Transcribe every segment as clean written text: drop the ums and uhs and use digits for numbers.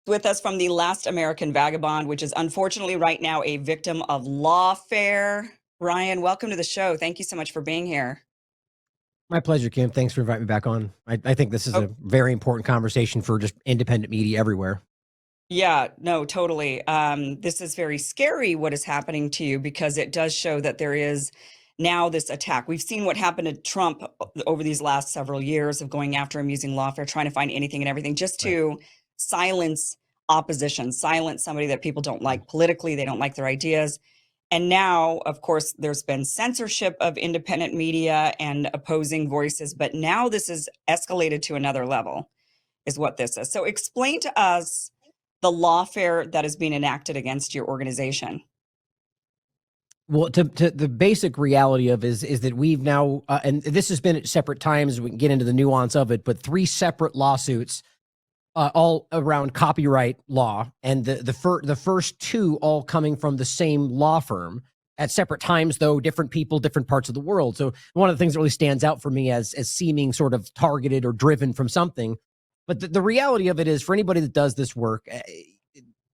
with us from the Last American Vagabond, which is unfortunately right now a victim of Lawfare. Ryan, welcome to the show. Thank you so much for being here. My pleasure, Kim. Thanks for inviting me back on. I think this is Oh, a very important conversation for just independent media everywhere. yeah, no, totally. This is very scary what is happening to you because it does show that there is now this attack. We've seen what happened to Trump over these last several years of going after him using lawfare, trying to find anything and everything just Right. to silence opposition, silence somebody that people don't like politically, they don't like their ideas. And now, of course, there's been censorship of independent media and opposing voices, but now this is escalated to another level, is what this is. So explain to us the lawfare that is being enacted against your organization. Well, to the basic reality of is that we've now, and this has been at separate times. We can get into the nuance of it, but three separate lawsuits, all around copyright law, and the first two all coming from the same law firm at separate times, though different people, different parts of the world. So one of the things that really stands out for me as seeming sort of targeted or driven from something. But the reality of it is, for anybody that does this work,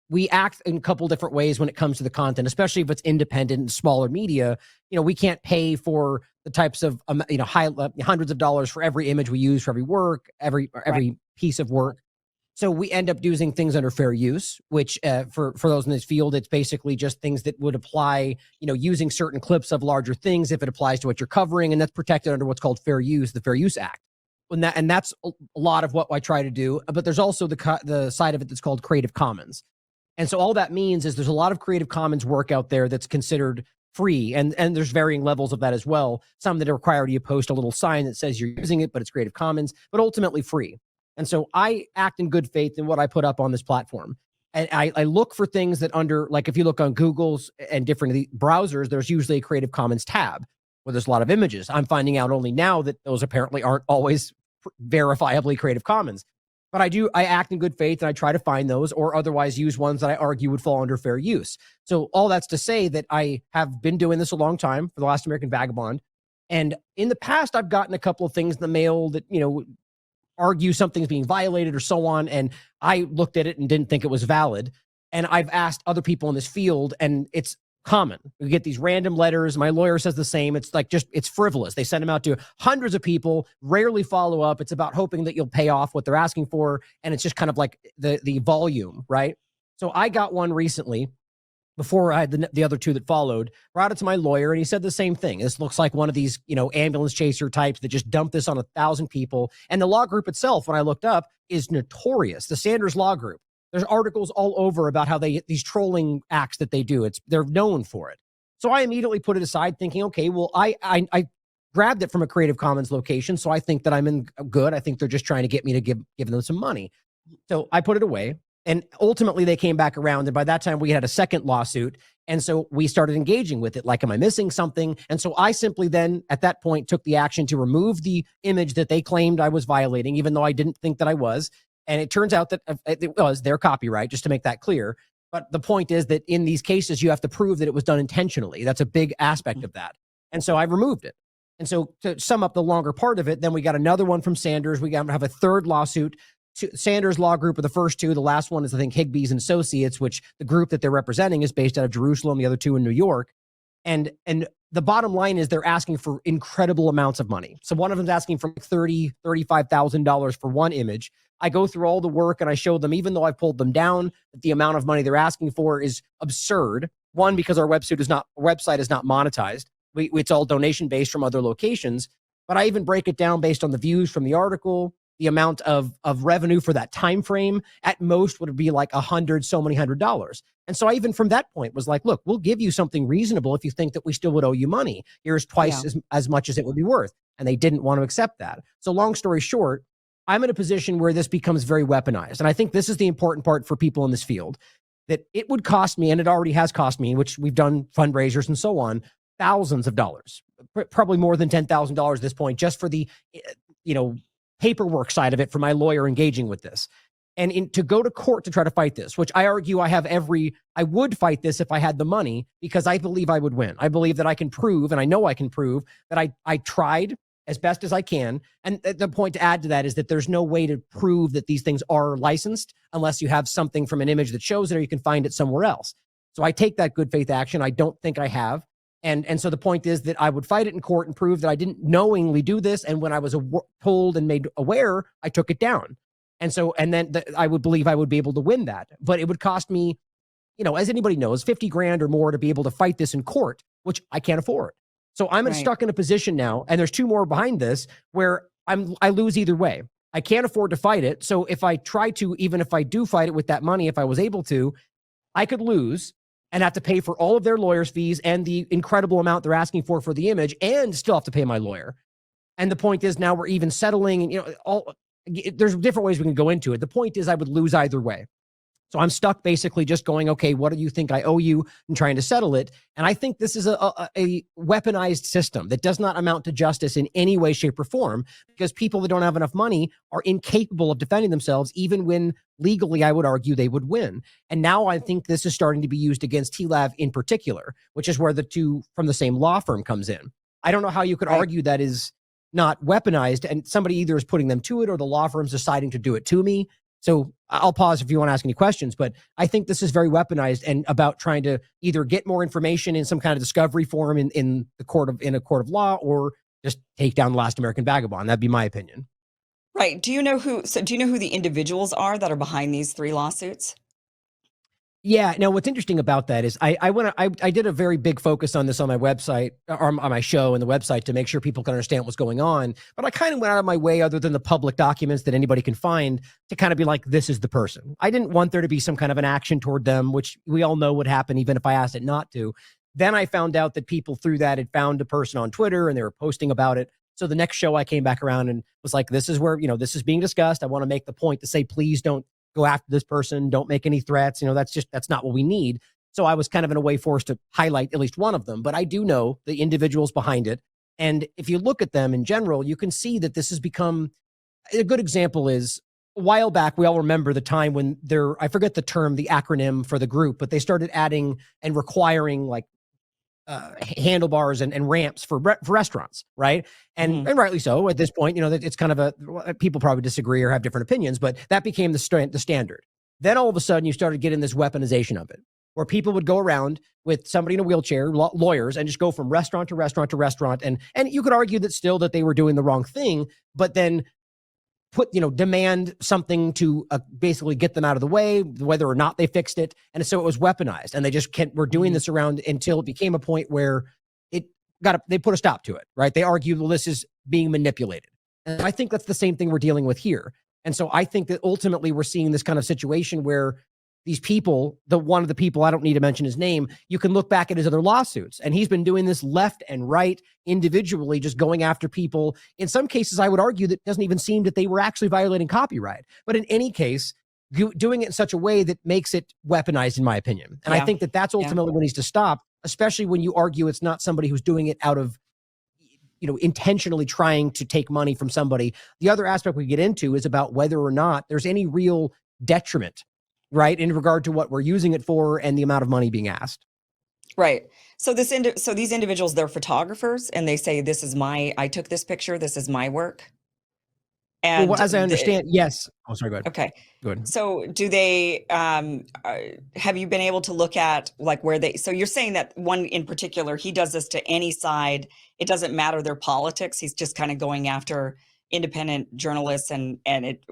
we act in a couple different ways when it comes to the content, especially if it's independent and smaller media. We can't pay for the types of high hundreds of dollars for every image we use, for every work, every piece of work. So we end up using things under fair use, which for those in this field, it's basically just things that would apply, using certain clips of larger things if it applies to what you're covering, and that's protected under what's called fair use, the Fair Use Act. And that's a lot of what I try to do. But there's also the side of it that's called Creative Commons. And so all that means is there's a lot of Creative Commons work out there that's considered free, and there's varying levels of that as well. Some that require you to post a little sign that says you're using it, but it's Creative Commons, but ultimately free. And so I act in good faith in what I put up on this platform. And I look for things that like if you look on Google's and different browsers, there's usually a Creative Commons tab where there's a lot of images. I'm finding out only now that those apparently aren't always verifiably Creative Commons. But I act in good faith and I try to find those, or otherwise use ones that I argue would fall under fair use. So all that's to say that I have been doing this a long time for the Last American Vagabond. And in the past, I've gotten a couple of things in the mail that, argue something's being violated or so on. And I looked at it and didn't think it was valid. And I've asked other people in this field, and it's common. We get these random letters. My lawyer says the same. It's like it's frivolous. They send them out to hundreds of people, rarely follow up. It's about hoping that you'll pay off what they're asking for. And it's just kind of like the volume, right? So I got one recently before I had the other two that followed, brought it to my lawyer, and he said the same thing. This looks like one of these, ambulance chaser types that just dump this on 1,000 people. And the law group itself, when I looked up, is notorious. The Sanders Law Group. There's articles all over about how these trolling acts that they do. They're known for it. So I immediately put it aside, thinking, okay, well, I grabbed it from a Creative Commons location, so I think that I'm in good. I think they're just trying to get me to give them some money. So I put it away. And ultimately, they came back around. And by that time, we had a second lawsuit. And so we started engaging with it. Like, am I missing something? And so I simply then, at that point, took the action to remove the image that they claimed I was violating, even though I didn't think that I was. And it turns out that it was their copyright, just to make that clear. But the point is that in these cases, you have to prove that it was done intentionally. That's a big aspect of that. And so I removed it. And so to sum up the longer part of it, then we got another one from Sanders. We have a third lawsuit. Sanders Law Group are the first two. The last one is, I think, Higbee's and Associates, which the group that they're representing is based out of Jerusalem, the other two in New York. And the bottom line is they're asking for incredible amounts of money. So one of them's asking for $30,000, $35,000 for one image. I go through all the work and I show them, even though I've pulled them down, that the amount of money they're asking for is absurd. One, because our website is not monetized. It's all donation based from other locations. But I even break it down based on the views from the article, the amount of revenue for that time frame. At most would be like $100. And so I even from that point was like, look, we'll give you something reasonable if you think that we still would owe you money. Here's twice as much as it would be worth. And they didn't want to accept that. So long story short, I'm in a position where this becomes very weaponized. And I think this is the important part for people in this field, that it would cost me, and it already has cost me, which we've done fundraisers and so on, thousands of dollars, probably more than $10,000 at this point, just for the, paperwork side of it, for my lawyer engaging with this. And to go to court to try to fight this, which I argue I would fight this if I had the money, because I believe I would win. I believe that I can prove, and I know I can prove, that I tried as best as I can. And the point to add to that is that there's no way to prove that these things are licensed unless you have something from an image that shows it, or you can find it somewhere else. So I take that good faith action. I don't think I have. And so the point is that I would fight it in court and prove that I didn't knowingly do this. And when I was told and made aware, I took it down. And so, and then I would believe I would be able to win that. But it would cost me, as anybody knows, 50 grand or more to be able to fight this in court, which I can't afford. So I'm stuck in a position now, and there's two more behind this, where I lose either way. I can't afford to fight it. So if I try to, even if I do fight it with that money, if I was able to, I could lose and have to pay for all of their lawyers' fees and the incredible amount they're asking for the image, and still have to pay my lawyer. And the point is, now we're even settling, and there's different ways we can go into it. The point is, I would lose either way. So I'm stuck basically just going, okay, what do you think I owe you, and trying to settle it. And I think this is a weaponized system that does not amount to justice in any way, shape, or form, because people that don't have enough money are incapable of defending themselves, even when legally I would argue they would win. And now I think this is starting to be used against TLAV in particular, which is where the two from the same law firm comes in. I don't know how you could argue that is not weaponized, and somebody either is putting them to it or the law firm's deciding to do it to me. So I'll pause if you want to ask any questions, but I think this is very weaponized and about trying to either get more information in some kind of discovery forum in a court of law, or just take down the last American vagabond. That'd be my opinion. Right. Do you know who the individuals are that are behind these 3 lawsuits? Yeah. Now, what's interesting about that is I did a very big focus on this on my website, or on my show and the website, to make sure people can understand what's going on. But I kind of went out of my way, other than the public documents that anybody can find, to kind of be like, this is the person. I didn't want there to be some kind of an action toward them, which we all know would happen even if I asked it not to. Then I found out that people through that had found a person on Twitter and they were posting about it. So the next show I came back around and was like, this is where, this is being discussed. I want to make the point to say, please don't go after this person. Don't make any threats. That's not what we need. So I was kind of in a way forced to highlight at least one of them, but I do know the individuals behind it. And if you look at them in general, you can see that this has become a good example. Is a while back, we all remember the time when I forget the term, the acronym for the group, but they started adding and requiring like handlebars and ramps for restaurants, right? And rightly so. At this point, it's kind of people probably disagree or have different opinions, but that became the standard. Then all of a sudden, you started getting this weaponization of it, where people would go around with somebody in a wheelchair, lawyers, and just go from restaurant to restaurant to restaurant, and you could argue that they were doing the wrong thing, but then demand something to basically get them out of the way, whether or not they fixed it. And so it was weaponized, and they just were doing this around until it became a point where they put a stop to it, right? They argued, well, this is being manipulated. And I think that's the same thing we're dealing with here. And so I think that ultimately we're seeing this kind of situation where these people, one of the people, I don't need to mention his name, you can look back at his other lawsuits, and he's been doing this left and right individually, just going after people. In some cases, I would argue that it doesn't even seem that they were actually violating copyright. But in any case, doing it in such a way that makes it weaponized, in my opinion. And I think that that's ultimately what needs to stop, especially when you argue it's not somebody who's doing it out of intentionally trying to take money from somebody. The other aspect we get into is about whether or not there's any real detriment, right, in regard to what we're using it for and the amount of money being asked. Right. So these individuals, they're photographers, and they say, I took this picture, this is my work. And well, as I understand, yes. Oh, sorry, go ahead. Okay. Go ahead. So do they, have you been able to look at like so you're saying that one in particular, he does this to any side. It doesn't matter their politics. He's just kind of going after independent journalists, and it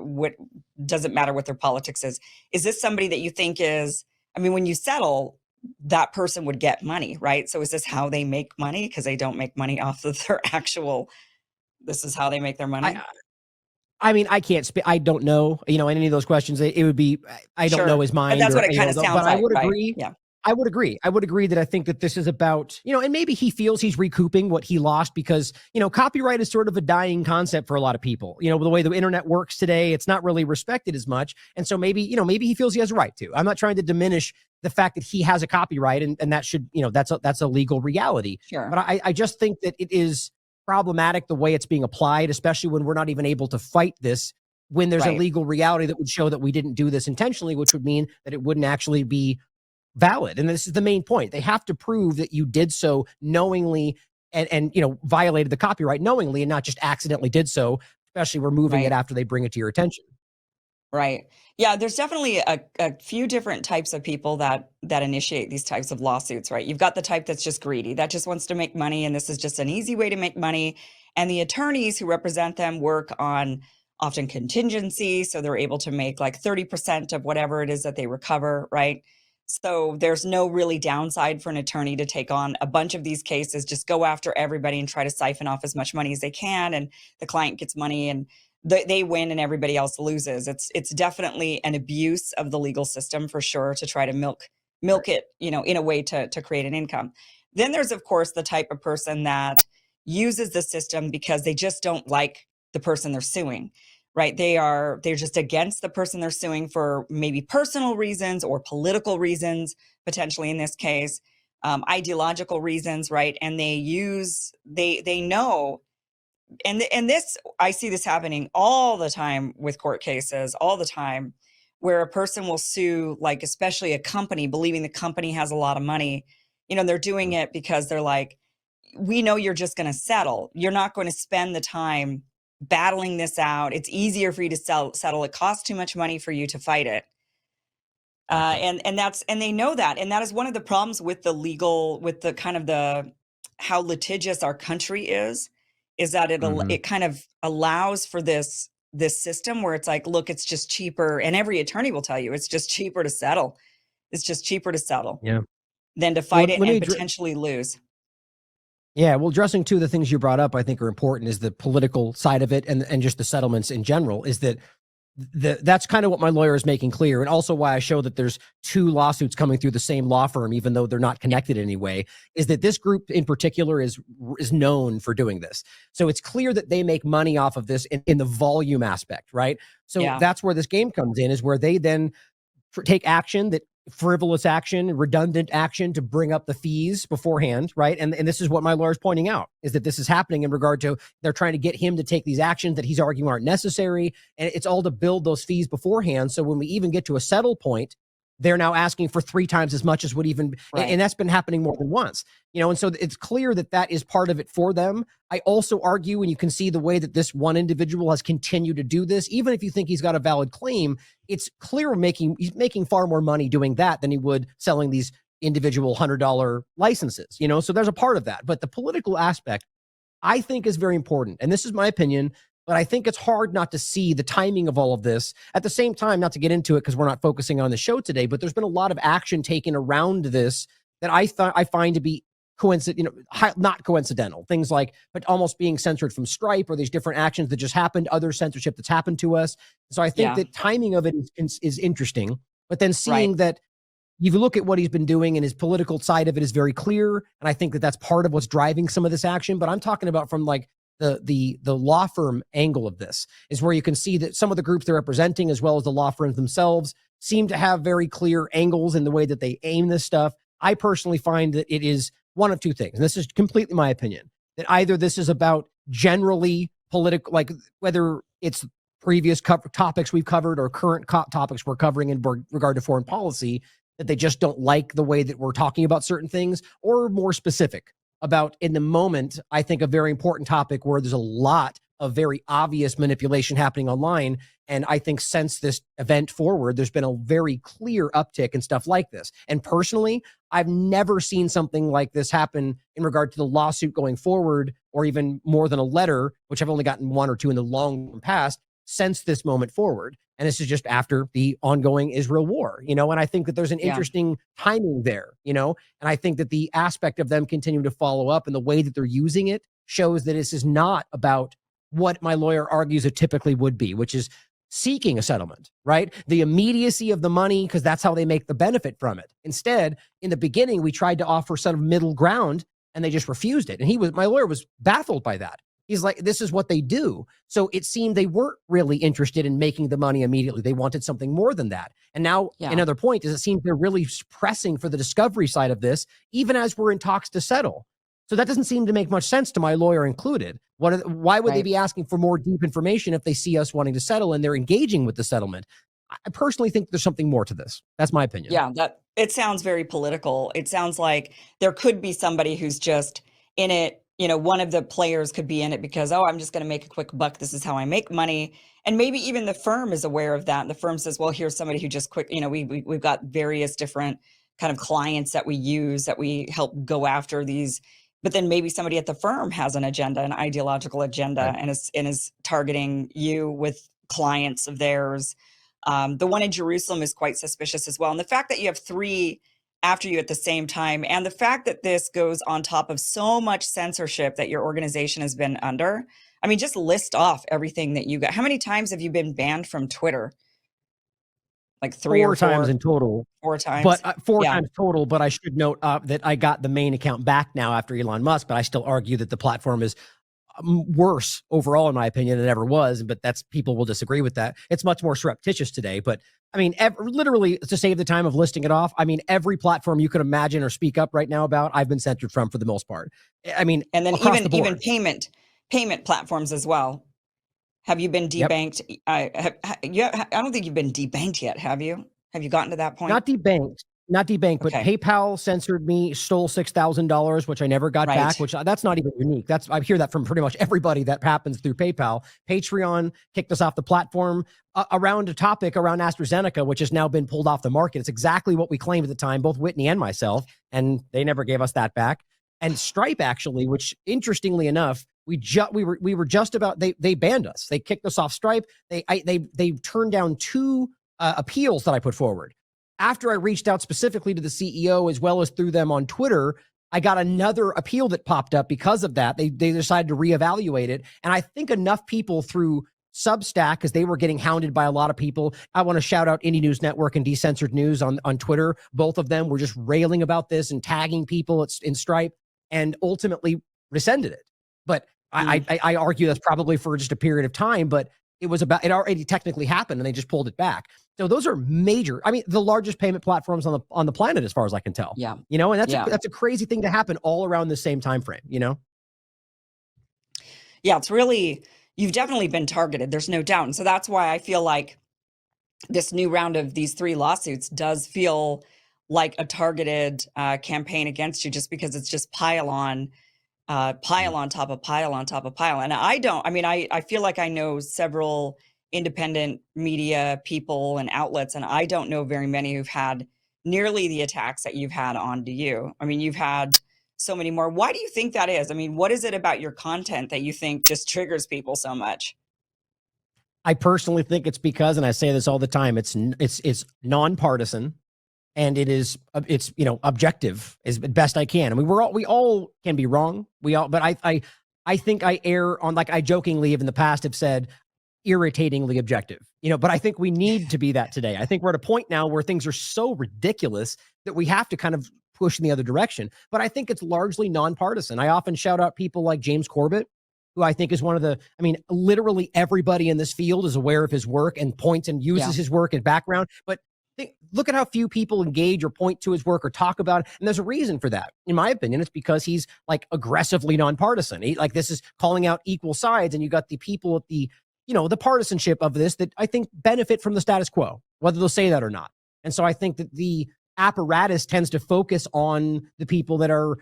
doesn't matter what their politics is. Is this somebody that you think when you settle, that person would get money, right? So is this how they make money? Because they don't make money off of their this is how they make their money? I can't speak. I don't know, any of those questions. It would be, I don't know his mind. But that's what it kind of sounds like. But I would agree. Yeah. I would agree. I would agree that I think that this is about, and maybe he feels he's recouping what he lost because, copyright is sort of a dying concept for a lot of people. The way the internet works today, it's not really respected as much. And so maybe, maybe he feels he has a right to. I'm not trying to diminish the fact that he has a copyright and that should, that's a legal reality. Sure. But I just think that it is problematic the way it's being applied, especially when we're not even able to fight this, when there's a legal reality that would show that we didn't do this intentionally, which would mean that it wouldn't actually be valid. And this is the main point. They have to prove that you did so knowingly and violated the copyright knowingly and not just accidentally did so, especially removing it Right. after they bring it to your attention. Right. Yeah, there's definitely a few different types of people that initiate these types of lawsuits, right? You've got the type that's just greedy, that just wants to make money, and this is just an easy way to make money. And the attorneys who represent them work on often contingency, so they're able to make like 30% of whatever it is that they recover, right? So there's no really downside for an attorney to take on a bunch of these cases, just go after everybody and try to siphon off as much money as they can, and the client gets money and they win and everybody else loses. It's definitely an abuse of the legal system for sure to try to milk it, in a way to create an income. Then there's of course the type of person that uses the system because they just don't like the person they're suing, right? They're just against the person they're suing for maybe personal reasons or political reasons, potentially in this case, ideological reasons, right? And they know, and this, I see this happening all the time with court cases, all the time, where a person will sue, like especially a company, believing the company has a lot of money. They're doing it because they're like, we know you're just going to settle. You're not going to spend the time battling this out. It's easier for you to settle. It costs too much money for you to fight it. And they know that, and that is one of the problems with the kind of the how litigious our country is that it kind of allows for this system where it's like, look, it's just cheaper, and every attorney will tell you it's just cheaper to settle. It's just cheaper to settle Yeah. than to Well, fight it and potentially lose. Yeah, well, addressing two of the things you brought up, I think are important, is the political side of it and just the settlements in general. Is that that's kind of what my lawyer is making clear, and also why I show that there's two lawsuits coming through the same law firm, even though they're not connected in any way, is that this group in particular is known for doing this. So it's clear that they make money off of this in the volume aspect, right? So that's where this game comes in, is where they then take action, that frivolous action, redundant action, to bring up the fees beforehand, right? And this is what my lawyer's pointing out, is that this is happening in regard to, they're trying to get him to take these actions that he's arguing aren't necessary, and it's all to build those fees beforehand. So when we even get to a settle point, they're now asking for 3 times as much as would even, and that's been happening more than once, and so it's clear that that is part of it for them. I also argue, and you can see the way that this one individual has continued to do this, even if you think he's got a valid claim, it's clear he's making far more money doing that than he would selling these individual $100 licenses, so there's a part of that. But the political aspect, I think, is very important. And this is my opinion, but I think it's hard not to see the timing of all of this. At the same time, not to get into it because we're not focusing on the show today, but there's been a lot of action taken around this that I find to be not coincidental. Things like, but almost being censored from Stripe, or these different actions that just happened, other censorship that's happened to us. So I think that timing of it is interesting, but then seeing that, if you look at what he's been doing, and his political side of it is very clear, and I think that that's part of what's driving some of this action. But I'm talking about from like the law firm angle of this, is where you can see that some of the groups they're representing, as well as the law firms themselves, seem to have very clear angles in the way that they aim this stuff. I personally find that it is one of two things, and this is completely my opinion, that either this is about generally political, like whether it's previous topics we've covered or current topics we're covering in regard to foreign policy, that they just don't like the way that we're talking about certain things, or more specific about, in the moment, I think a very important topic where there's a lot of very obvious manipulation happening online. And I think since this event forward, there's been a very clear uptick in stuff like this. And personally, I've never seen something like this happen in regard to the lawsuit going forward, or even more than a letter, which I've only gotten 1 or 2 in the long past, since this moment forward. And this is just after the ongoing Israel war, and I think that there's an interesting timing there, and I think that the aspect of them continuing to follow up and the way that they're using it shows that this is not about what my lawyer argues it typically would be, which is seeking a settlement, right? The immediacy of the money, because that's how they make the benefit from it. Instead, in the beginning, we tried to offer some middle ground, and they just refused it. And my lawyer was baffled by that. He's like, this is what they do. So it seemed they weren't really interested in making the money immediately. They wanted something more than that. And now another point is, it seems they're really pressing for the discovery side of this, even as we're in talks to settle. So that doesn't seem to make much sense to my lawyer included. Why would they be asking for more deep information if they see us wanting to settle and they're engaging with the settlement? I personally think there's something more to this. That's my opinion. Yeah, it sounds very political. It sounds like there could be somebody who's just in it one of the players could be in it because, oh, I'm just going to make a quick buck. This is how I make money. And maybe even the firm is aware of that. And the firm says, well, here's somebody who just quick, we've got various different kind of clients that we use, that we help go after these. But then maybe somebody at the firm has an agenda, an ideological agenda, Right. and is targeting you with clients of theirs. The one in Jerusalem is quite suspicious as well. And the fact that you have three after you at the same time, and the fact that this goes on top of so much censorship that your organization has been under. I mean, just list off everything that you got. How many times have you been banned from Twitter? Like three or 4 times four? in total. 4 times? But 4 Yeah. times total. But I should note that I got the main account back now after Elon Musk, but I still argue that the platform is worse overall, in my opinion, than it ever was. But that's, people will disagree with that. It's much more surreptitious today. But I mean, literally, to save the time of listing it off, I mean, every platform you could imagine or speak up right now about, I've been censored from for the most part. I mean, And then across the board. even payment platforms as well. Have you been Yep. debanked? I don't think you've been debanked yet, have you? Have you gotten to that point? Not debanked, but Okay. PayPal censored me, stole $6,000, which I never got Right. back, which that's not even unique. I hear that from pretty much everybody that happens through PayPal. Patreon kicked us off the platform around a topic around AstraZeneca, which has now been pulled off the market. It's exactly what we claimed at the time, both Whitney and myself, and they never gave us that back. And Stripe, actually, which interestingly enough, we were just about, they banned us. They kicked us off Stripe. They turned down 2 appeals that I put forward. After I reached out specifically to the CEO, as well as through them on Twitter, I got another appeal that popped up because of that. They decided to reevaluate it. And I think enough people through Substack, because they were getting hounded by a lot of people. I want to shout out Indie News Network and Decensored News on Twitter. Both of them were just railing about this and tagging people in Stripe, and ultimately rescinded it. But I argue that's probably for just a period of time, but it already technically happened and they just pulled it back. So those are major. I mean, the largest payment platforms on the planet, as far as I can tell. Yeah. And that's a crazy thing to happen all around the same time frame. Yeah, it's really, you've definitely been targeted. There's no doubt. And so that's why I feel like this new round of these 3 lawsuits does feel like a targeted campaign against you, just because it's just pile on top of pile on top of pile. And I feel like I know several independent media people and outlets, and I don't know very many who've had nearly the attacks that you've had onto you. I mean, you've had so many more. Why do you think that is? I mean, what is it about your content that you think just triggers people so much? I personally think it's because, and I say this all the time, it's nonpartisan, and it's objective as best I can. I mean, we all can be wrong. But I think I err on, like I jokingly in the past have said, irritatingly objective. But I think we need to be that today. I think we're at a point now where things are so ridiculous that we have to kind of push in the other direction. But I think it's largely nonpartisan. I often shout out people like James Corbett, who I think is literally everybody in this field is aware of his work and points and uses his work and background. But look at how few people engage or point to his work or talk about it. And there's a reason for that. In my opinion, it's because he's like aggressively nonpartisan. This is calling out equal sides. And you got the people at the partisanship of this that I think benefit from the status quo, whether they'll say that or not. And so I think that the apparatus tends to focus on the people that are,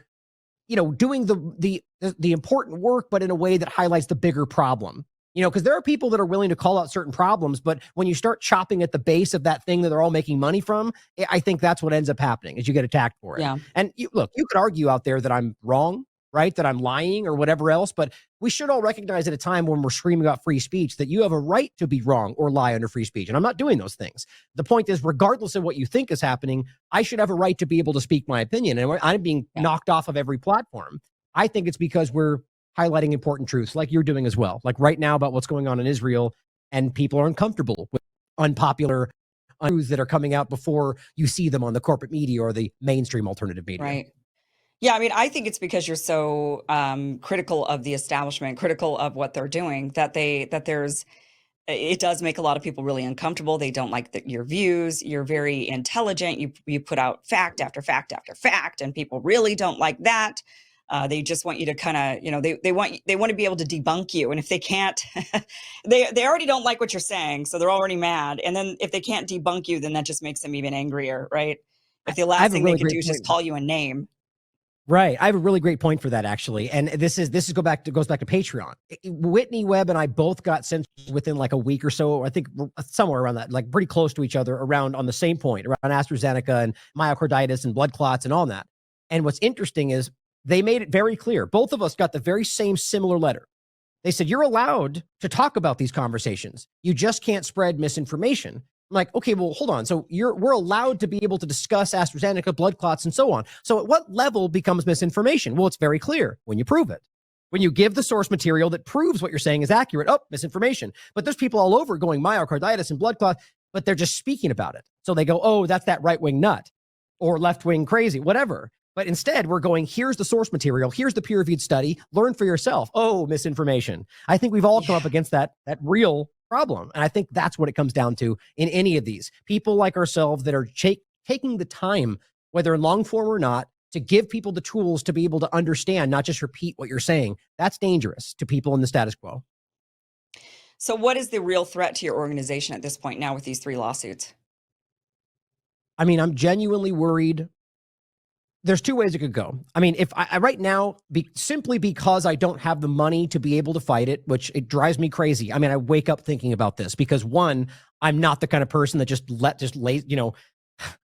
doing the important work, but in a way that highlights the bigger problem. Because there are people that are willing to call out certain problems, but when you start chopping at the base of that thing that they're all making money from, I think that's what ends up happening, is you get attacked for it. Yeah. And you could argue out there that I'm wrong, right? That I'm lying or whatever else, but we should all recognize at a time when we're screaming about free speech that you have a right to be wrong or lie under free speech. And I'm not doing those things. The point is, regardless of what you think is happening, I should have a right to be able to speak my opinion. And I'm being knocked off of every platform. I think it's because we're highlighting important truths like you're doing as well. Like right now about what's going on in Israel, and people are uncomfortable with unpopular truths that are coming out before you see them on the corporate media or the mainstream alternative media. Right. Yeah, I mean, I think it's because you're so critical of the establishment, critical of what they're doing, it does make a lot of people really uncomfortable. They don't like your views. You're very intelligent. You put out fact after fact after fact, and people really don't like that. They just want you to kind of, they want to be able to debunk you. And if they can't, they already don't like what you're saying. So they're already mad. And then if they can't debunk you, then that just makes them even angrier, right? If the last thing they could do is just call you a name. Right. I have a really great point for that, actually. And this goes back to Patreon. Whitney Webb and I both got censored within like a week or so. I think somewhere around that, like pretty close to each other, around on the same point, around AstraZeneca and myocarditis and blood clots and all that. And what's interesting is they made it very clear. Both of us got the very same similar letter. They said, you're allowed to talk about these conversations. You just can't spread misinformation. I'm like, okay, well, hold on. So we're allowed to be able to discuss AstraZeneca, blood clots, and so on. So at what level becomes misinformation? Well, it's very clear when you prove it. When you give the source material that proves what you're saying is accurate, oh, misinformation. But there's people all over going myocarditis and blood clot, but they're just speaking about it. So they go, oh, that's that right-wing nut or left-wing crazy, whatever. But instead, we're going, here's the source material, here's the peer-reviewed study, learn for yourself. Oh, misinformation. I think we've all come up against that real problem. And I think that's what it comes down to in any of these. People like ourselves that are taking the time, whether in long form or not, to give people the tools to be able to understand, not just repeat what you're saying. That's dangerous to people in the status quo. So what is the real threat to your organization at this point now with these 3 lawsuits? I mean, I'm genuinely worried. There's 2 ways it could go. I mean, if I right now, simply because I don't have the money to be able to fight it, which it drives me crazy. I mean, I wake up thinking about this because, one, I'm not the kind of person that just lays,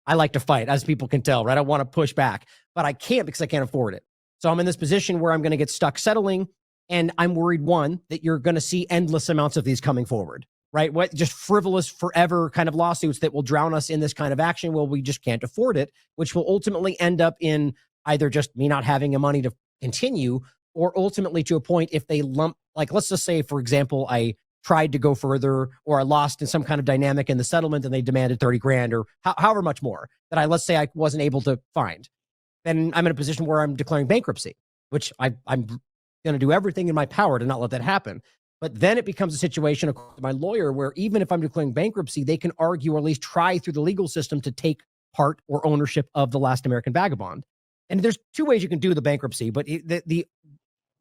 I like to fight, as people can tell, right? I want to push back, but I can't because I can't afford it. So I'm in this position where I'm going to get stuck settling. And I'm worried, one, that you're going to see endless amounts of these coming forward, right? What, just frivolous forever kind of lawsuits that will drown us in this kind of action. Well, we just can't afford it, which will ultimately end up in either just me not having the money to continue, or ultimately to a point if they lump, like, let's just say, for example, I tried to go further or I lost in some kind of dynamic in the settlement and they demanded 30 grand or however much more that let's say I wasn't able to find. Then I'm in a position where I'm declaring bankruptcy, which I'm going to do everything in my power to not let that happen. But then it becomes a situation, according to my lawyer, where even if I'm declaring bankruptcy, they can argue or at least try through the legal system to take part or ownership of the last American Vagabond. And there's 2 ways you can do the bankruptcy, but the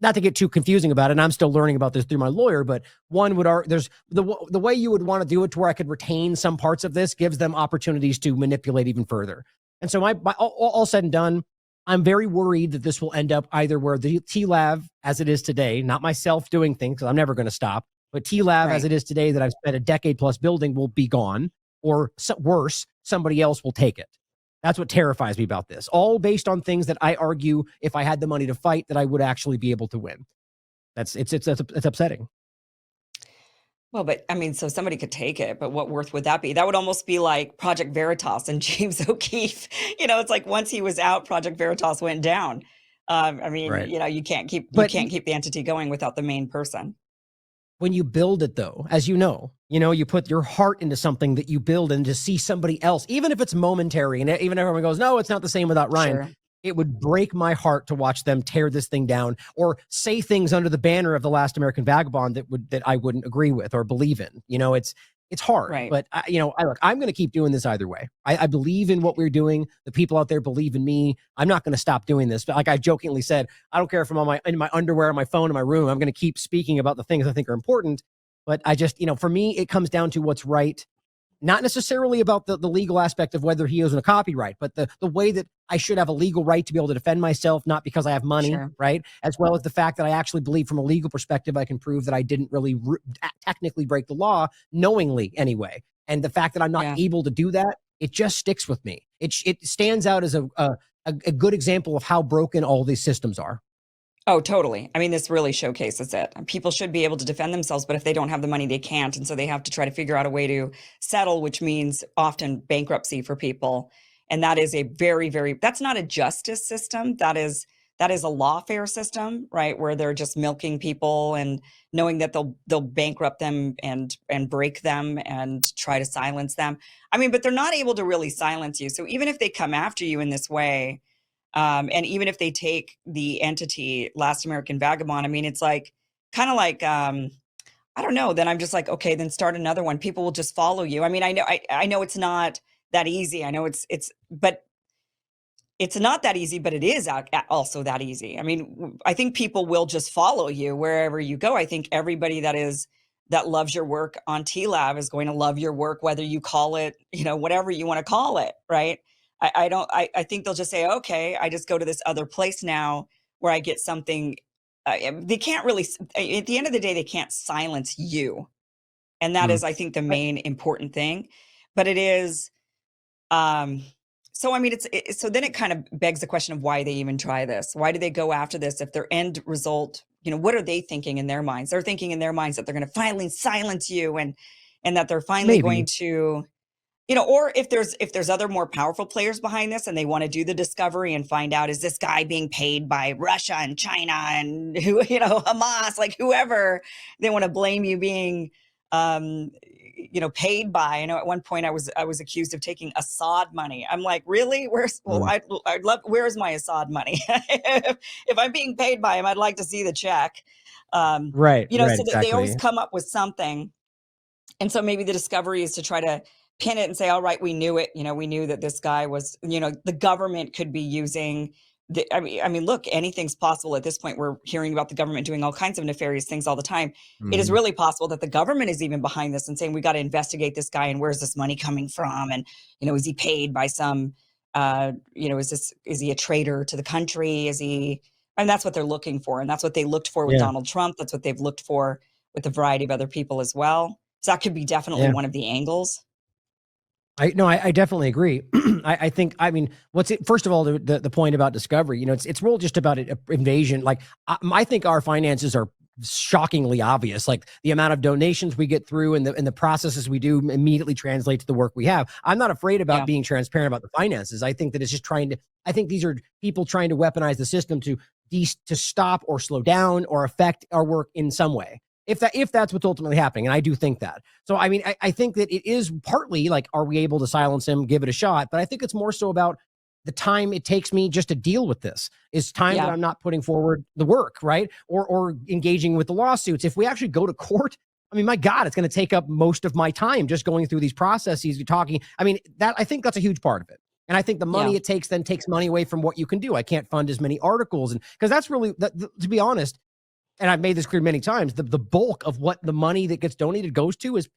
not to get too confusing about it, and I'm still learning about this through my lawyer, but one would there's the way you would want to do it to where I could retain some parts of this gives them opportunities to manipulate even further. And so my all said and done, I'm very worried that this will end up either where the TLAV as it is today, not myself doing things because I'm never going to stop, but TLAV as it is today that I've spent a decade plus building will be gone, or worse, somebody else will take it. That's what terrifies me about this. All based on things that I argue, if I had the money to fight, that I would actually be able to win. It's upsetting. Well, but I mean, so somebody could take it, but what worth would that be? That would almost be like Project Veritas and James O'Keefe. It's like once he was out, Project Veritas went down. I mean, Right. You can't keep the entity going without the main person. When you build it, though, as you put your heart into something that you build, and to see somebody else, even if it's momentary, and even everyone goes, no, it's not the same without Ryan. Sure. It would break my heart to watch them tear this thing down or say things under the banner of the last American Vagabond that I wouldn't agree with or believe in. It's hard, right? But I'm going to keep doing this either way. I believe in what we're doing. The people out there believe in me. I'm not going to stop doing this. But like I jokingly said, I don't care if I'm in my underwear, on my phone, in my room. I'm going to keep speaking about the things I think are important. But I just, for me, it comes down to what's right. Not necessarily about the legal aspect of whether he owes a copyright, but the way that I should have a legal right to be able to defend myself, not because I have money, sure, right? As well as the fact that I actually believe from a legal perspective, I can prove that I didn't really technically break the law knowingly anyway. And the fact that I'm not able to do that, it just sticks with me. It stands out as a good example of how broken all these systems are. Oh, totally. I mean, this really showcases it. People should be able to defend themselves, but if they don't have the money, they can't. And so they have to try to figure out a way to settle, which means often bankruptcy for people. And that is a very, very, that's not a justice system. That is a lawfare system, right? Where they're just milking people and knowing that they'll bankrupt them and break them and try to silence them. I mean, but they're not able to really silence you. So even if they come after you in this way, and even if they take the entity Last American Vagabond, I mean, it's like kind of like I don't know. Then I'm just like, okay, then start another one. People will just follow you. I mean, I know it's not that easy. I know but it's not that easy, but it is also that easy. I mean, I think people will just follow you wherever you go. I think everybody that loves your work on TLAV is going to love your work, whether you call it, whatever you want to call it, right? I think they'll just say, okay, I just go to this other place now where I get something. They can't really, at the end of the day, they can't silence you. And that Mm. is, I think, the main important thing. But it is, um, so I mean, so then it kind of begs the question of why they even try this. Why do they go after this if their end result, what are they thinking in their minds? They're thinking in their minds that they're going to finally silence you, and that they're finally going Maybe. to, or if there's other more powerful players behind this and they want to do the discovery and find out, is this guy being paid by Russia and China and who, Hamas, like whoever they want to blame you being, paid by. I know at one point I was accused of taking Assad money. I'm like, really? Well, Mm. I'd love, where's my Assad money? if I'm being paid by him, I'd like to see the check. Right, right, So they always exactly. come up with something. And so maybe the discovery is to try to pin it and say, all right, we knew it. We knew that this guy was, the government could be using I mean, look, anything's possible at this point. We're hearing about the government doing all kinds of nefarious things all the time. It is Mhm. really possible that the government is even behind this and saying, we got to investigate this guy and where's this money coming from? And, is he paid by some, is he a traitor to the country? And that's what they're looking for. And that's what they looked for with Yeah, Donald Trump. That's what they've looked for with a variety of other people as well. So that could be definitely yeah. one of the angles. I definitely agree. I think, I mean, first of all, the point about discovery, it's real just about invasion. Like, I think our finances are shockingly obvious. Like the amount of donations we get through and the processes we do immediately translate to the work we have. I'm not afraid about Yeah. being transparent about the finances. I think that it's just I think these are people trying to weaponize the system to stop or slow down or affect our work in some way. If that's what's ultimately happening. And I do think that. So, I mean, I think that it is partly like, are we able to silence him, give it a shot? But I think it's more so about the time it takes me just to deal with this is time that Yeah. I'm not putting forward the work, right? Or engaging with the lawsuits. If we actually go to court, I mean, my God, it's going to take up most of my time just going through these processes. You're talking. I mean, I think that's a huge part of it. And I think the money Yeah. it takes then takes money away from what you can do. I can't fund as many articles, and because that's really, to be honest, and I've made this clear many times, the bulk of what the money that gets donated goes to is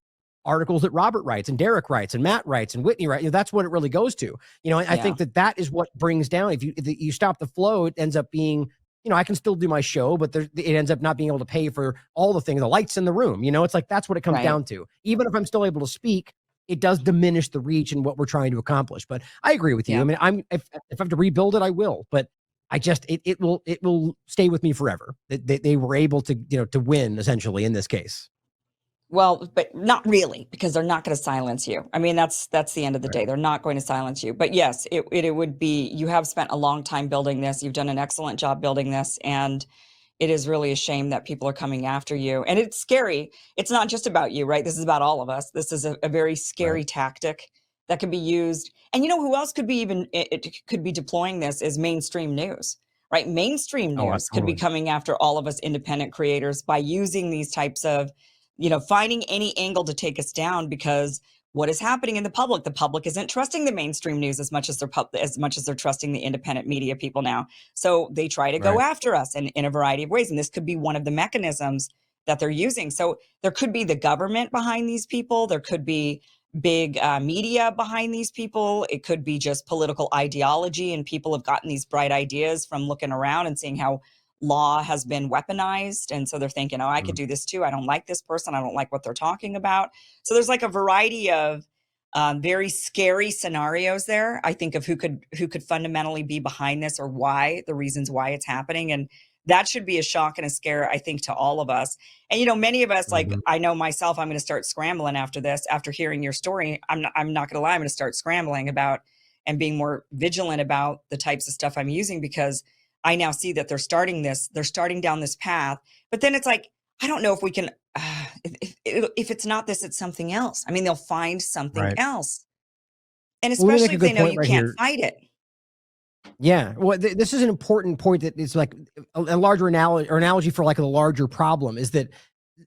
articles that Robert writes and Derek writes and Matt writes and Whitney writes. That's what it really goes to. I Yeah. think that is what brings down. If you stop the flow, it ends up being, I can still do my show, but it ends up not being able to pay for all the things, the lights in the room. It's like that's what it comes Right. down to. Even if I'm still able to speak, it does diminish the reach and what we're trying to accomplish. But I agree with you. Yeah. I mean, if I have to rebuild it, I will. But I just it will stay with me forever. They were able to to win essentially in this case. Well, but not really, because they're not going to silence you. I mean, that's the end of the Right. day. They're not going to silence you. But yes, it would be, you have spent a long time building this. You've done an excellent job building this. And it is really a shame that people are coming after you. And it's scary. It's not just about you, right? This is about all of us. This is a very Right. scary tactic that can be used. And who else could be it could be deploying this is mainstream news, right? Mainstream Oh, news could be totally. coming after all of us independent creators by using these types of, finding any angle to take us down, because what is happening in the public isn't trusting the mainstream news as much as they're trusting the independent media people now. So they try to go Right. after us in a variety of ways. And this could be one of the mechanisms that they're using. So there could be the government behind these people. There could be big media behind these people. It could be just political ideology. And people have gotten these bright ideas from looking around and seeing how law has been weaponized. And so they're thinking, oh, I could Mm. do this too. I don't like this person. I don't like what they're talking about. So there's like a variety of very scary scenarios there, I think, of who could fundamentally be behind this, or why, the reasons why it's happening. And that should be a shock and a scare, I think, to all of us. And many of us, like, Mhm. I know myself, I'm going to start scrambling after this. After hearing your story, I'm not going to lie, I'm going to start scrambling about and being more vigilant about the types of stuff I'm using, because I now see that they're starting down this path. But then it's like, I don't know if we can, if it's not this, it's something else. I mean, they'll find something Right. else. And Well, let me make especially a if they good know point you right can't here. fight it. Yeah. Well, this is an important point that is like a larger analogy for like the larger problem is that.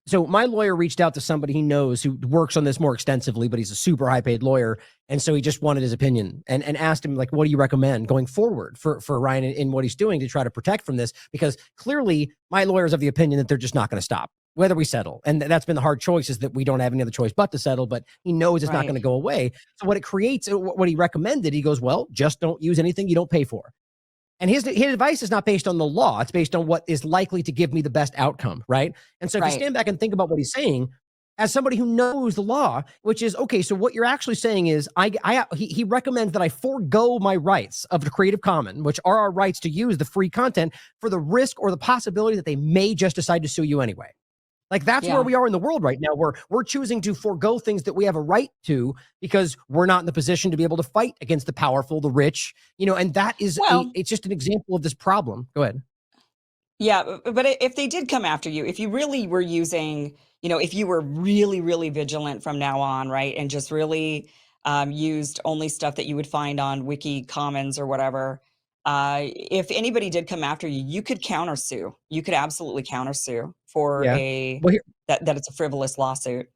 So my lawyer reached out to somebody he knows who works on this more extensively, but he's a super high paid lawyer. And so he just wanted his opinion and asked him, like, what do you recommend going forward for Ryan in what he's doing to try to protect from this? Because clearly my lawyer is of the opinion that they're just not going to stop. whether we settle. And that's been the hard choice, is that we don't have any other choice but to settle, but he knows it's not Right. going to go away. So what it creates, what he recommended, he goes, well, just don't use anything you don't pay for. And his advice is not based on the law. It's based on what is likely to give me the best outcome, right? And so if you Right. stand back and think about what he's saying, as somebody who knows the law, which is, okay, so what you're actually saying is, he recommends that I forego my rights of the Creative Commons, which are our rights to use the free content, for the risk or the possibility that they may just decide to sue you anyway. Like, that's where Yeah. we are in the world right now, where we're choosing to forego things that we have a right to because we're not in the position to be able to fight against the powerful, the rich, and that is Well, it's just an example of this problem. Go ahead. yeah, but if they did come after you, if you really were using, if you were really, really vigilant from now on, right, and just really used only stuff that you would find on Wiki Commons or whatever, if anybody did come after you, you could countersue. You could absolutely countersue for Yeah. Well, that it's a frivolous lawsuit.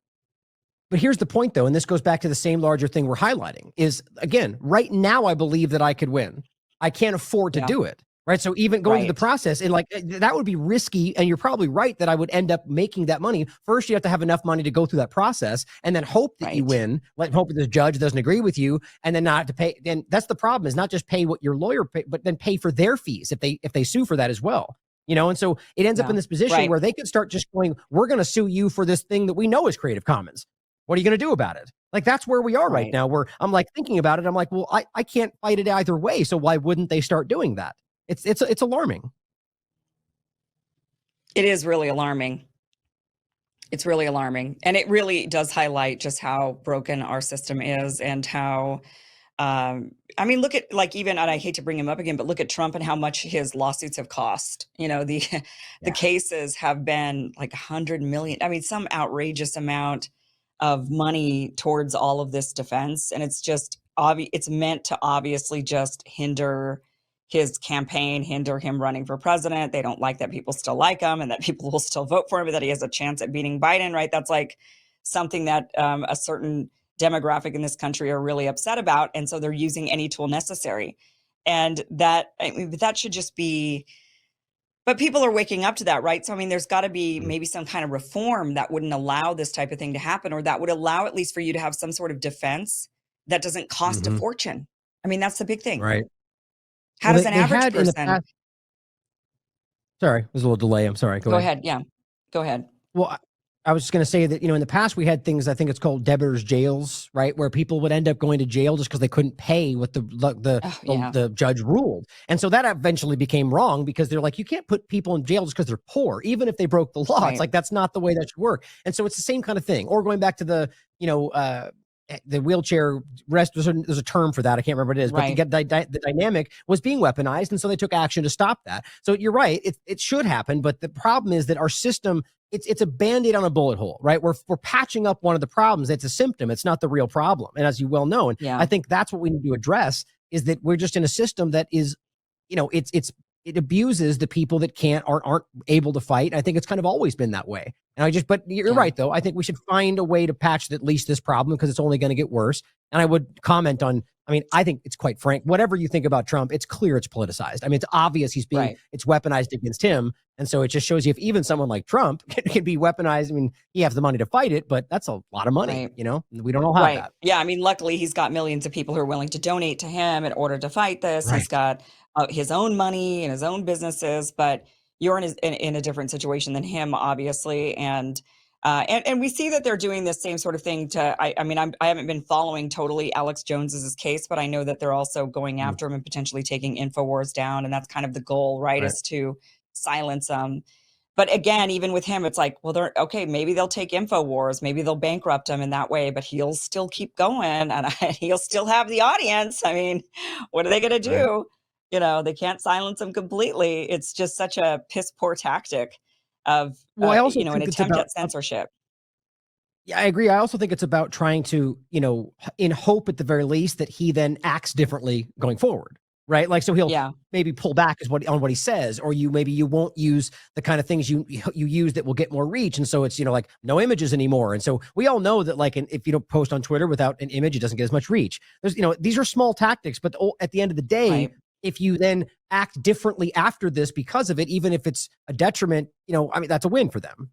but here's the point, though, and this goes back to the same larger thing we're highlighting, is, again, right now I believe that I could win. I can't afford to Yeah. do it. Right. So even going through the Right. process, and like, that would be risky. And you're probably right that I would end up making that money. First, you have to have enough money to go through that process, and then hope that you Right. win, like hope that the judge doesn't agree with you, and then not to pay. And that's the problem, is not just pay what your lawyer pay, but then pay for their fees if they sue for that as well. And so it ends up Yeah. in this position Right. where they could start just going, we're going to sue you for this thing that we know is Creative Commons. What are you going to do about it? Like, that's where we are right Right. now, where I'm like thinking about it. I'm like, well, I can't fight it either way. So why wouldn't they start doing that? It's alarming. It is really alarming. It's really alarming. And it really does highlight just how broken our system is, and how, I mean, look at, like, even, and I hate to bring him up again, but look at Trump and how much his lawsuits have cost. The Yeah. cases have been like 100 million. I mean, some outrageous amount of money towards all of this defense. And it's just obvious, it's meant to obviously just hinder his campaign, hinder him running for president. They don't like that people still like him, and that people will still vote for him, and that he has a chance at beating Biden, right? That's like something that a certain demographic in this country are really upset about. And so they're using any tool necessary. And that, I mean, that should just be, but people are waking up to that, right? So, I mean, there's got to be maybe some kind of reform that wouldn't allow this type of thing to happen, or that would allow at least for you to have some sort of defense that doesn't cost a Mhm. fortune. I mean, that's the big thing. Right. How Well, does an they average had in the person? past. Sorry, there's a little delay. I'm sorry. Go Go ahead. ahead. Yeah. Go ahead. Well, I was just going to say that, in the past we had things, I think it's called debtors jails, right? Where people would end up going to jail just because they couldn't pay what Oh, yeah. the judge ruled. And so that eventually became wrong, because they're like, you can't put people in jail just because they're poor, even if they broke the law. Right. It's like, that's not the way that should work. And so it's the same kind of thing. Or going back to the wheelchair rest, there's a term for that. I can't remember what it is, Right. but the dynamic was being weaponized. And so they took action to stop that. So you're right. It should happen. But the problem is that our system, it's a Band-Aid on a bullet hole, right? We're patching up one of the problems. It's a symptom. It's not the real problem. And as you well know, and Yeah. I think that's what we need to address, is that we're just in a system that is, it abuses the people that aren't able to fight. I think it's kind of always been that way. But you're Yeah. right, though. I think we should find a way to patch at least this problem, because it's only going to get worse. And I would comment on, I think it's quite frank. Whatever you think about Trump, it's clear it's politicized. It's obvious Right. it's weaponized against him. And so it just shows you, if even someone like Trump can be weaponized, he has the money to fight it, but that's a lot of money, Right. We don't all have Right. that. Yeah. I mean, luckily he's got millions of people who are willing to donate to him in order to fight this. Right. He's got his own money and his own businesses, but you're in a different situation than him, obviously. And we see that they're doing this same sort of thing to, I haven't been following totally Alex Jones's case, but I know that they're also going after him and potentially taking InfoWars down. And that's kind of the goal, right? Right. Is to silence them. But again, even with him, it's like, well, they're okay. Maybe they'll take InfoWars, maybe they'll bankrupt him in that way, but he'll still keep going, and he'll still have the audience. I mean, what are they going to do? Right. They can't silence him completely. It's just such a piss poor tactic of, Well, I also an think it's attempt about at censorship. Yeah, I agree. I also think it's about trying to, in hope at the very least that he then acts differently going forward, right? Like, so he'll Yeah. maybe pull back on what he says, or you won't use the kind of things you use that will get more reach. And so it's, like, no images anymore. And so we all know that, like, if you don't post on Twitter without an image, it doesn't get as much reach. There's, these are small tactics, but at the end of the day, Right. if you then act differently after this because of it, even if it's a detriment, I mean, that's a win for them.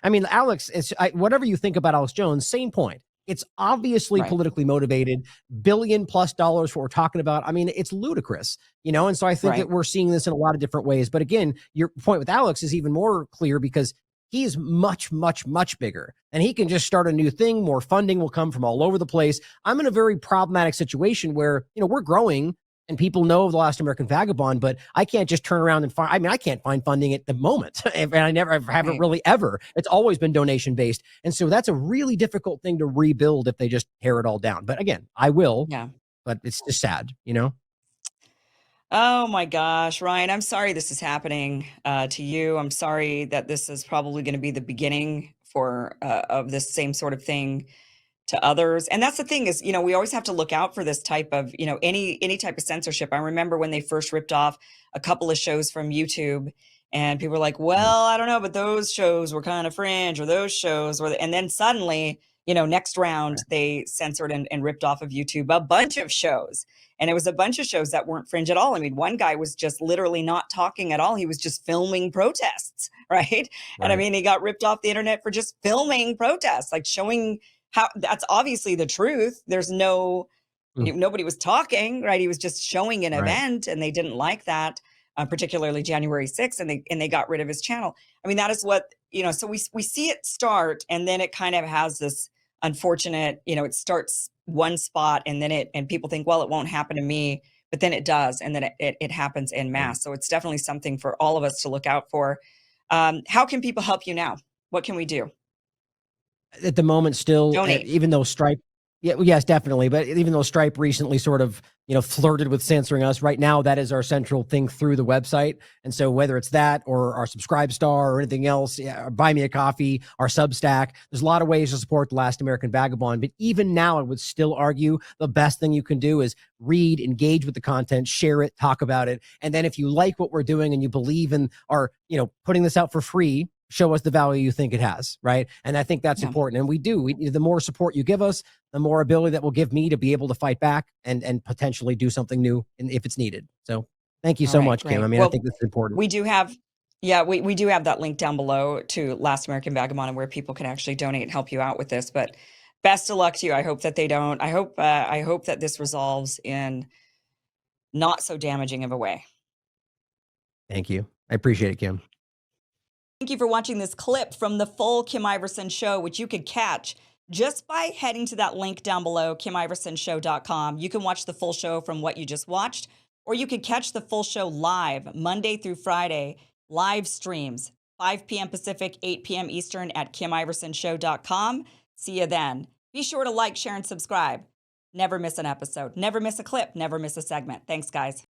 I mean, Alex, whatever you think about Alex Jones, same point. It's obviously Right. politically motivated, $1 billion+ for what we're talking about. I mean, it's ludicrous, and so I think that Right. we're seeing this in a lot of different ways. But again, your point with Alex is even more clear because he's much, much, much bigger, and he can just start a new thing. More funding will come from all over the place. I'm in a very problematic situation where, we're growing and people know of the Last American Vagabond, but I can't just turn around and find, I mean, I can't find funding at the moment. And I haven't Right. really ever. It's always been donation based. And so that's a really difficult thing to rebuild if they just tear it all down. But again, I will, Yeah. but it's just sad, Oh my gosh, Ryan, I'm sorry this is happening to you. I'm sorry that this is probably going to be the beginning for of this same sort of thing to others. And that's the thing is, we always have to look out for this type of, any type of censorship. I remember when they first ripped off a couple of shows from YouTube and people were like, Yeah. well, I don't know, but those shows were kind of fringe or those shows were, and then suddenly, next round they censored and ripped off of YouTube a bunch of shows. And it was a bunch of shows that weren't fringe at all. I mean, one guy was just literally not talking at all. He was just filming protests, right? And I Right. mean, he got ripped off the internet for just filming protests, like showing how that's obviously the truth. There's Mm. nobody was talking, right? He was just showing an Right. event and they didn't like that, particularly January 6th, and they got rid of his channel. I mean, that is what, so we see it start and then it kind of has this unfortunate, it starts one spot and then and people think, well, it won't happen to me, but then it does. And then it happens en Right. masse. So it's definitely something for all of us to look out for. How can people help you now? What can we do? At the moment still, Donate. even though Stripe, yeah, well, yes, definitely, but even though Stripe recently sort of, flirted with censoring us, right now that is our central thing through the website. And so whether it's that or our Subscribe Star or anything else, yeah, or Buy Me a Coffee, our Substack, there's a lot of ways to support The Last American Vagabond. But even now, I would still argue the best thing you can do is read, engage with the content, share it, talk about it. And then if you like what we're doing and you believe in our, putting this out for free, show us the value you think it has, right? And I think that's Yeah. important. And we do. The more support you give us, the more ability that will give me to be able to fight back and potentially do something new if it's needed. So thank you All so right, much, Kim. I great. mean, I Well, think this is important. we do have, yeah, we do have that link down below to Last American Vagabond and where people can actually donate and help you out with this. But best of luck to you. I hope that they don't. I hope that this resolves in not so damaging of a way. Thank you. I appreciate it, Kim. Thank you for watching this clip from the full Kim Iverson show, which you could catch just by heading to that link down below, KimIversonShow.com. You can watch the full show from what you just watched, or you could catch the full show live Monday through Friday, live streams, 5 p.m. Pacific, 8 p.m. Eastern at KimIversonShow.com. See you then. Be sure to like, share, and subscribe. Never miss an episode. Never miss a clip. Never miss a segment. Thanks, guys.